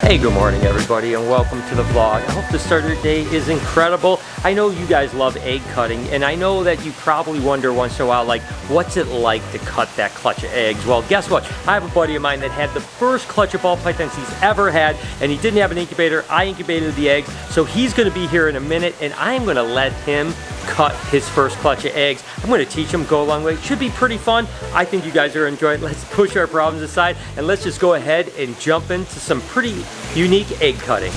Hey, good morning everybody and welcome to the vlog. I hope the start of your day is incredible. I know you guys love egg cutting and I know that you probably wonder once in a while, like, what's it like to cut that clutch of eggs? Well, guess what? I have a buddy of mine that had the first clutch of ball pythons he's ever had and he didn't have an incubator. I incubated the eggs, so he's gonna be here in a minute and I'm gonna let him cut his first clutch of eggs. I'm gonna teach him, go a long way. It should be pretty fun. I think you guys are enjoying it. Let's push our problems aside and let's just go ahead and jump into some pretty unique egg cutting.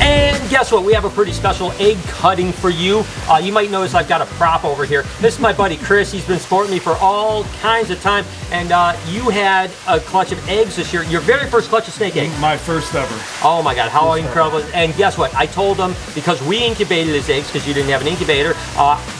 And guess what? We have a pretty special egg cutting for you. You might notice I've got a prop over here. This is my buddy Chris. He's been supporting me for all kinds of time. And you had a clutch of eggs this year. Your very first clutch of snake eggs. My first ever. Oh my God, how incredible. And guess what? I told him, because we incubated his eggs, because you didn't have an incubator,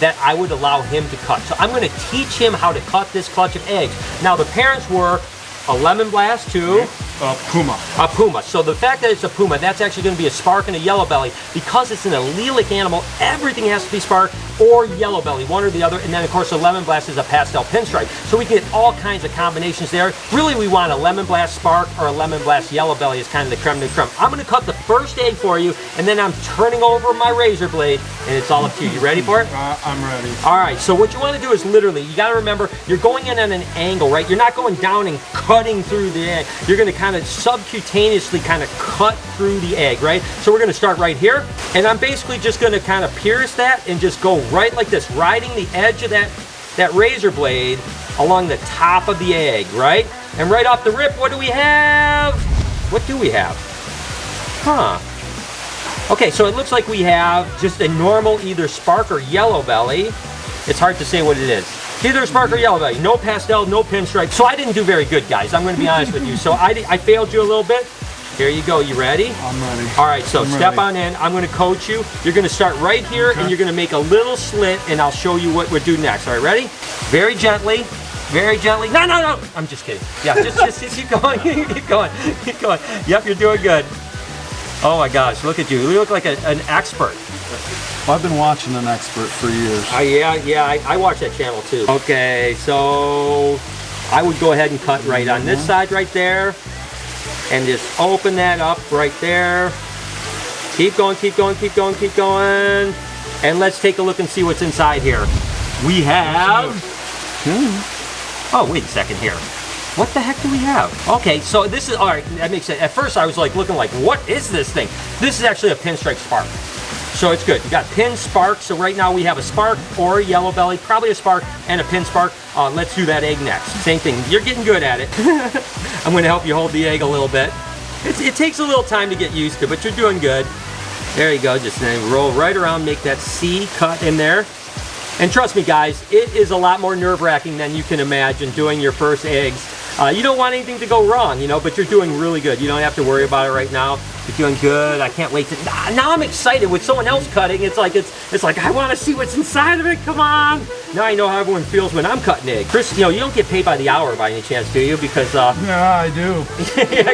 that I would allow him to cut. So I'm gonna teach him how to cut this clutch of eggs. Now the parents were a lemon blast too. A puma. A puma. So the fact that it's a puma, that's actually going to be a spark and a yellow belly. Because it's an allelic animal, everything has to be spark or yellow belly, one or the other. And then of course a lemon blast is a pastel pinstripe. So we get all kinds of combinations there. Really we want a lemon blast spark or a lemon blast yellow belly is kind of the creme de creme. I'm going to cut the first egg for you and then I'm turning over my razor blade and it's all up to you. You ready for it? I'm ready. All right, so what you want to do is literally, you got to remember, you're going in at an angle, right? You're not going down and cutting through the egg. You're going to kind of subcutaneously kind of cut through the egg, right? So we're going to start right here, and I'm basically just going to kind of pierce that and just go right like this, riding the edge of that razor blade along the top of the egg, right? And right off the rip, what do we have? What do we have? Huh. Okay, so it looks like we have just a normal either spark or yellow belly. It's hard to say what it is. Either spark or yellow belly. No pastel, no pinstripe. So I didn't do very good, guys. I'm going to be honest with you. So I failed you a little bit. Here you go. You ready? I'm ready. All right, so step on in. I'm going to coach you. You're going to start right here, and you're going to make a little slit, and I'll show you what we'll do next. All right, ready? Very gently. Very gently. No, no, no. I'm just kidding. Yeah, just keep going. Keep going. Keep going. Yep, you're doing good. Oh my gosh, look at you. You look like an expert. Well, I've been watching an expert for years. Yeah, I watch that channel too. Okay, so I would go ahead and cut right on this side right there. And just open that up right there. Keep going, keep going, keep going, keep going. And let's take a look and see what's inside here. We have... Oh, wait a second here. What the heck do we have? Okay, so this is, all right, that makes sense. At first I was like looking like, what is this thing? This is actually a pinstripe spark. So it's good. You got pin spark. So right now we have a spark or a yellow belly, probably a spark and a pin spark. Let's do that egg next. Same thing. You're getting good at it. I'm going to help you hold the egg a little bit. It takes a little time to get used to, but you're doing good. There you go. Just then roll right around, make that C cut in there. And trust me, guys, it is a lot more nerve-wracking than you can imagine doing your first eggs. You don't want anything to go wrong, you know, but you're doing really good. You don't have to worry about it right now. You're doing good. I can't wait to... Now I'm excited with someone else cutting. It's like I want to see what's inside of it. Come on. Now I know how everyone feels when I'm cutting eggs. Chris, you know, you don't get paid by the hour by any chance, do you? Because... Yeah, I do. Yeah,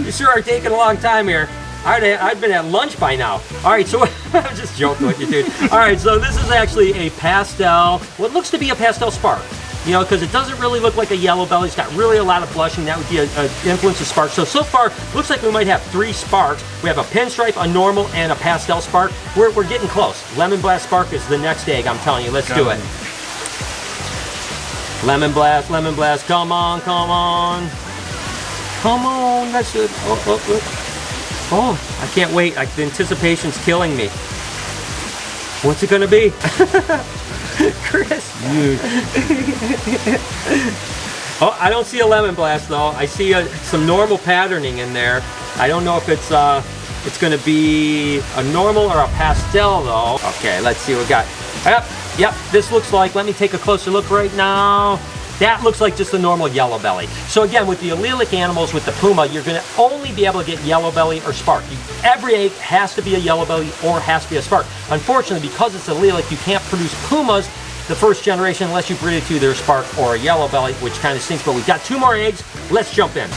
you sure are taking a long time here. I'd been at lunch by now. All right, so I'm just joking with you, dude. All right, so this is actually a pastel, what looks to be a pastel spark. You know, because it doesn't really look like a yellow belly. It's got really a lot of blushing. That would be an influence of spark. So far, looks like we might have 3 sparks. We have a pinstripe, a normal, and a pastel spark. We're getting close. Lemon blast spark is the next egg, I'm telling you. Let's do it. Lemon blast, come on, come on. Come on, that's it. Oh, I can't wait. The anticipation's killing me. What's it gonna be? Chris. Oh, I don't see a lemon blast though. I see some normal patterning in there. I don't know if it's gonna be a normal or a pastel though. Okay, let's see what we got. Yep, this looks like, let me take a closer look right now. That looks like just a normal yellow belly. So again, with the allelic animals, with the puma, you're gonna only be able to get yellow belly or spark. Every egg has to be a yellow belly or has to be a spark. Unfortunately, because it's allelic, you can't produce pumas the first generation unless you breed it to either a spark or a yellow belly, which kind of stinks, but we've got 2 more eggs. Let's jump in.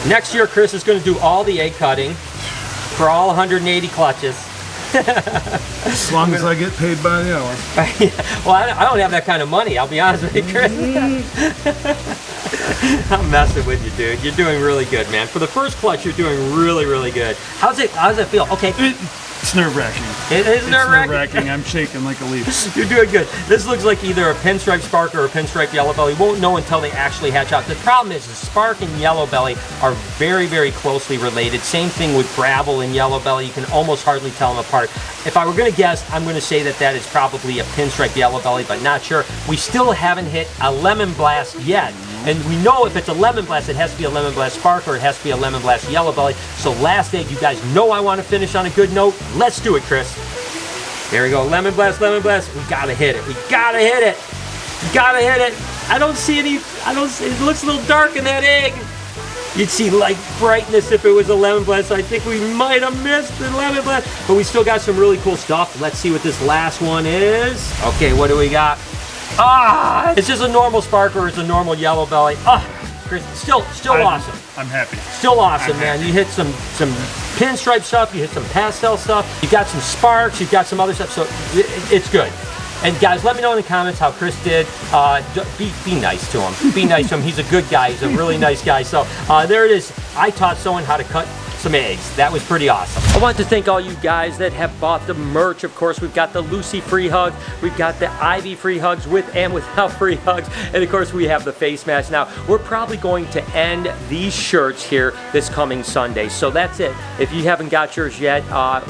Next year, Chris is gonna do all the egg cutting for all 180 clutches. As long as I get paid by the hour. Well, I don't have that kind of money, I'll be honest with you, Chris. I'm messing with you, dude. You're doing really good, man. For the first clutch, you're doing really, really good. How does it feel? Okay. It's nerve-wracking. It is nerve-wracking? Nerve-wracking. I'm shaking like a leaf. You're doing good. This looks like either a pinstripe spark or a pinstripe yellow belly. Won't know until they actually hatch out. The problem is the spark and yellow belly are very, very closely related. Same thing with gravel and yellow belly. You can almost hardly tell them apart. If I were going to guess, I'm going to say that that is probably a pinstripe yellow belly, but not sure. We still haven't hit a lemon blast yet. And we know if it's a lemon blast, it has to be a lemon blast spark or it has to be a lemon blast yellow belly. So last egg, you guys know I want to finish on a good note. Let's do it, Chris. There we go. Lemon blast, lemon blast. We got to hit it. We got to hit it. We got to hit it. I don't see any, it looks a little dark in that egg. You'd see light brightness if it was a lemon blast. So I think we might have missed the lemon blast, but we still got some really cool stuff. Let's see what this last one is. Okay, what do we got? Ah, it's just a normal spark or it's a normal yellow belly. Ah, still awesome. I'm happy. Still awesome, man. You hit some pinstripe stuff, you hit some pastel stuff, you got some sparks, you've got some other stuff, so it's good. And guys, let me know in the comments how Chris did. Be nice to him. Be nice to him. He's a good guy. He's a really nice guy. So there it is. I taught someone how to cut some eggs. That was pretty awesome. I want to thank all you guys that have bought the merch. Of course, we've got the Lucy free hugs, we've got the Ivy free hugs with and without free hugs, and of course we have the face mask. Now, we're probably going to end these shirts here this coming Sunday, so that's it. If you haven't got yours yet,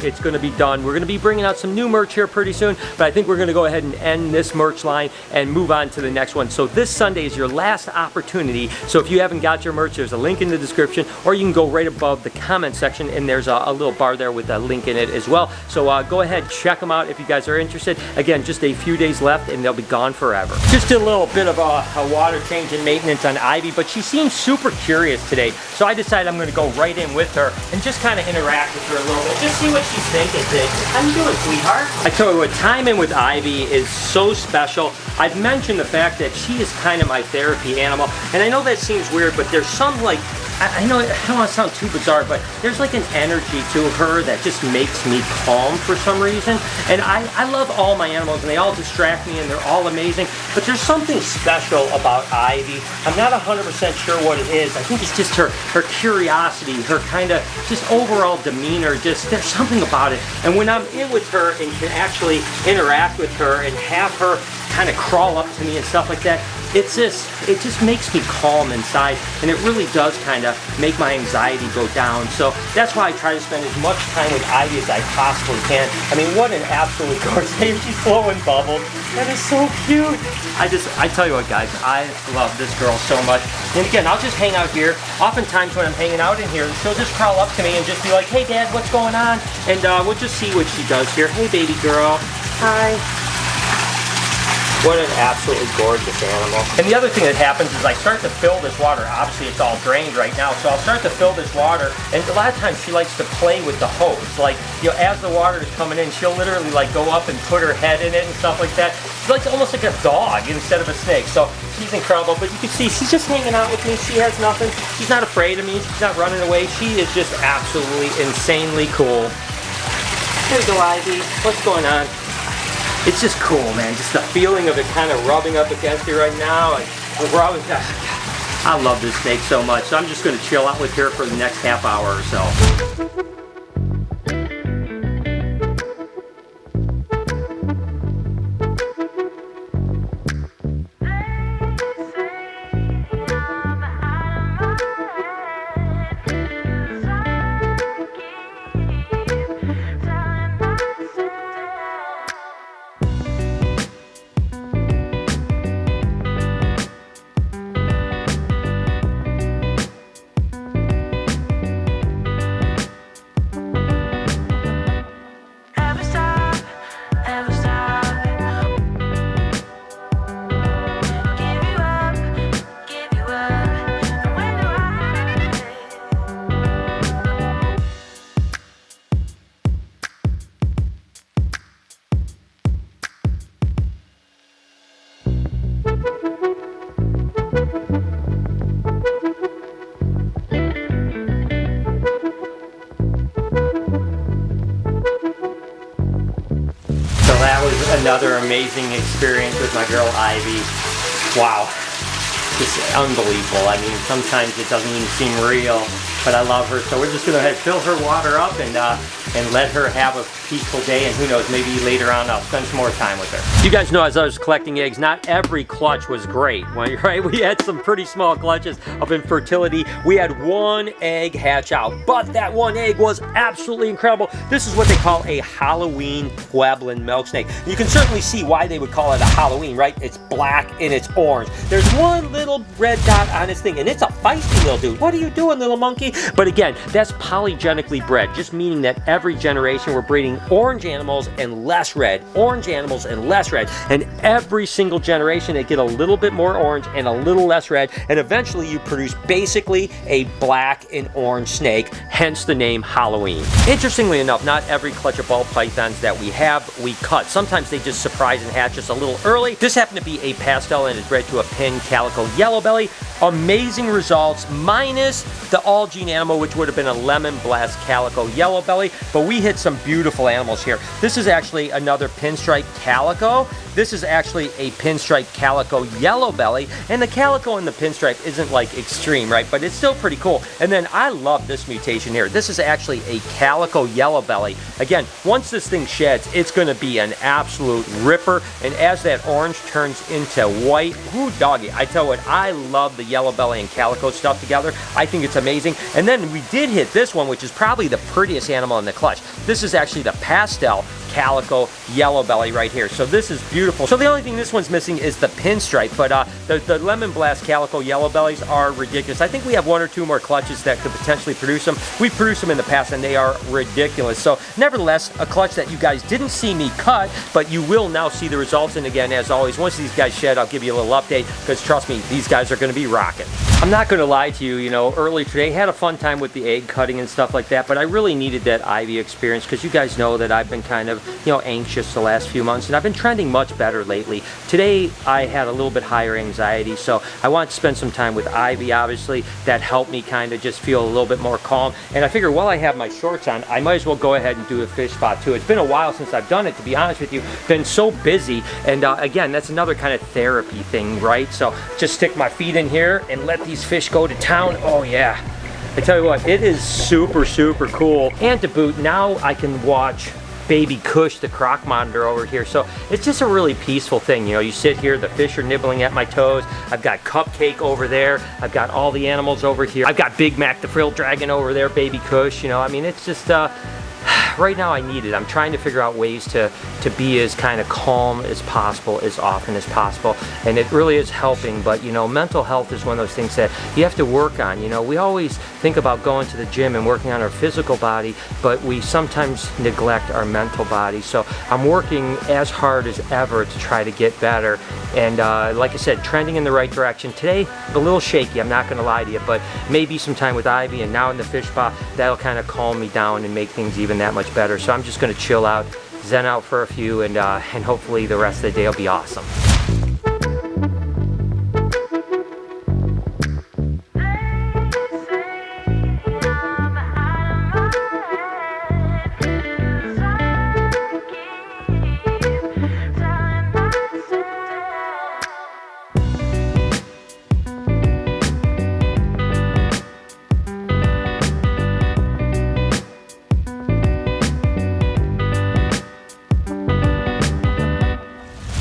it's going to be done. We're going to be bringing out some new merch here pretty soon, but I think we're going to go ahead and end this merch line and move on to the next one. So this Sunday is your last opportunity, so if you haven't got your merch, there's a link in the description, or you can go right above the comment section and there's a little bar there with a link in it as well. So go ahead, check them out if you guys are interested. Again, just a few days left and they'll be gone forever. Just a little bit of a water change and maintenance on Ivy, but she seems super curious today. So I decided I'm going to go right in with her and just kind of interact with her a little bit, just see what she's thinking. How you doing, sweetheart? I tell you what, time in with Ivy is so special. I've mentioned the fact that she is kind of my therapy animal, and I know that seems weird, but there's some like, I know I don't want to sound too bizarre, but there's like an energy to her that just makes me calm for some reason. And I love all my animals and they all distract me and they're all amazing, but there's something special about Ivy. I'm not 100% sure what it is. I think it's just her curiosity, her kind of just overall demeanor, just there's something about it. And when I'm in with her and can actually interact with her and have her kind of crawl up to me and stuff like that, it just makes me calm inside, and it really does kind of make my anxiety go down. So that's why I try to spend as much time with Ivy as I possibly can. I mean, what an absolute gorgeous day. She's blowing bubbles. That is so cute. I tell you what, guys, I love this girl so much. And again, I'll just hang out here. Oftentimes when I'm hanging out in here, she'll just crawl up to me and just be like, hey Dad, what's going on? And we'll just see what she does here. Hey baby girl. Hi. What an absolutely gorgeous animal. And the other thing that happens is I start to fill this water. Obviously it's all drained right now, so I'll start to fill this water, and a lot of times she likes to play with the hose. Like, you know, as the water is coming in, she'll literally like go up and put her head in it and stuff like that. She's like almost like a dog instead of a snake. So she's incredible, but you can see she's just hanging out with me. She has nothing. She's not afraid of me. She's not running away. She is just absolutely insanely cool. There you go, Ivy. What's going on? It's just cool, man. Just the feeling of it kind of rubbing up against you right now. And I love this snake so much. So I'm just going to chill out with her for the next half hour or so. That was another amazing experience with my girl Ivy. Wow. just unbelievable. I mean, sometimes it doesn't even seem real, but I love her. So we're just gonna go ahead and fill her water up and let her have a peaceful day, and who knows, maybe later on I'll spend some more time with her. You guys know, as I was collecting eggs, not every clutch was great, right? We had some pretty small clutches of infertility. We had one egg hatch out, but that one egg was absolutely incredible. This is what they call a Halloween Pueblan milk snake. You can certainly see why they would call it a Halloween, right? It's black and it's orange. There's one little red dot on its thing, and it's a feisty little dude. What are you doing, little monkey? But again, that's polygenically bred, just meaning that every generation we're breeding orange animals and less red, orange animals and less red, and every single generation they get a little bit more orange and a little less red, and eventually you produce basically a black and orange snake, hence the name Halloween. Interestingly enough, not every clutch of ball pythons that we have we cut. Sometimes they just surprise and hatch us a little early. This happened to be a pastel and is bred to a pin calico yellow belly. Amazing results, minus the all gene animal, which would have been a lemon blast calico yellow belly, but we hit some beautiful animals here. This is actually another pinstripe calico. This is actually a pinstripe calico yellow belly, and the calico and the pinstripe isn't like extreme, right? But it's still pretty cool. And then I love this mutation here. This is actually a calico yellow belly. Again, once this thing sheds, it's gonna be an absolute ripper, and as that orange turns into white, whoo doggy, I tell you what, I love the yellow belly and calico stuff together. I think it's amazing. And then we did hit this one, which is probably the prettiest animal in the clutch. This is actually the pastel calico yellow belly right here. So this is beautiful. So the only thing this one's missing is the pinstripe, but the lemon blast calico yellow bellies are ridiculous. I think we have one or two more clutches that could potentially produce them. We've produced them in the past and they are ridiculous. So nevertheless, a clutch that you guys didn't see me cut, but you will now see the results. And again, as always, once these guys shed, I'll give you a little update, because trust me, these guys are going to be rocking. I'm not going to lie to you, you know, early today, had a fun time with the egg cutting and stuff like that, but I really needed that Ivy experience, because you guys know that I've been kind of, you know, anxious the last few months, and I've been trending much better lately. Today, I had a little bit higher anxiety, so I wanted to spend some time with Ivy, obviously. That helped me kind of just feel a little bit more calm, and I figure while I have my shorts on, I might as well go ahead and do a fish spot too. It's been a while since I've done it, to be honest with you. Been so busy, and again, that's another kind of therapy thing, right? So just stick my feet in here and let these fish go to town. Oh yeah, I tell you what, it is super, super cool. And to boot, now I can watch baby Kush, the croc monitor over here. So it's just a really peaceful thing. You know, you sit here, the fish are nibbling at my toes. I've got Cupcake over there. I've got all the animals over here. I've got Big Mac, the frill dragon over there, baby Kush. You know, I mean, it's just, right now I need it. I'm trying to figure out ways to be as kind of calm as possible, as often as possible, and it really is helping. But you know, mental health is one of those things that you have to work on. You know, we always think about going to the gym and working on our physical body, but we sometimes neglect our mental body. So I'm working as hard as ever to try to get better, and like I said, trending in the right direction. Today, a little shaky, I'm not going to lie to you, but maybe some time with Ivy and now in the fish spa, that'll kind of calm me down and make things even that much better. So I'm just going to chill out, zen out for a few, and hopefully the rest of the day will be awesome.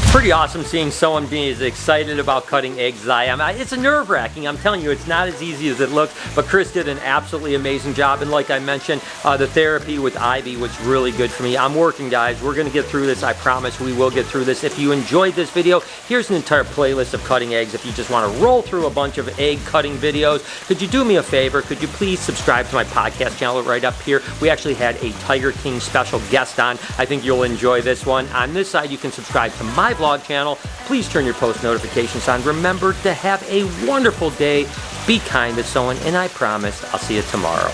Pretty awesome seeing someone be as excited about cutting eggs as I am. It's nerve-wracking, I'm telling you, it's not as easy as it looks, but Chris did an absolutely amazing job, and like I mentioned, the therapy with Ivy was really good for me. I'm working, guys. We're gonna get through this. I promise we will get through this. If you enjoyed this video, here's an entire playlist of cutting eggs. If you just want to roll through a bunch of egg cutting videos, could you do me a favor? Could you please subscribe to my podcast channel right up here? We actually had a Tiger King special guest on. I think you'll enjoy this one. On this side, you can subscribe to my vlog channel. Please turn your post notifications on. Remember to have a wonderful day. Be kind to someone, and I promise I'll see you tomorrow.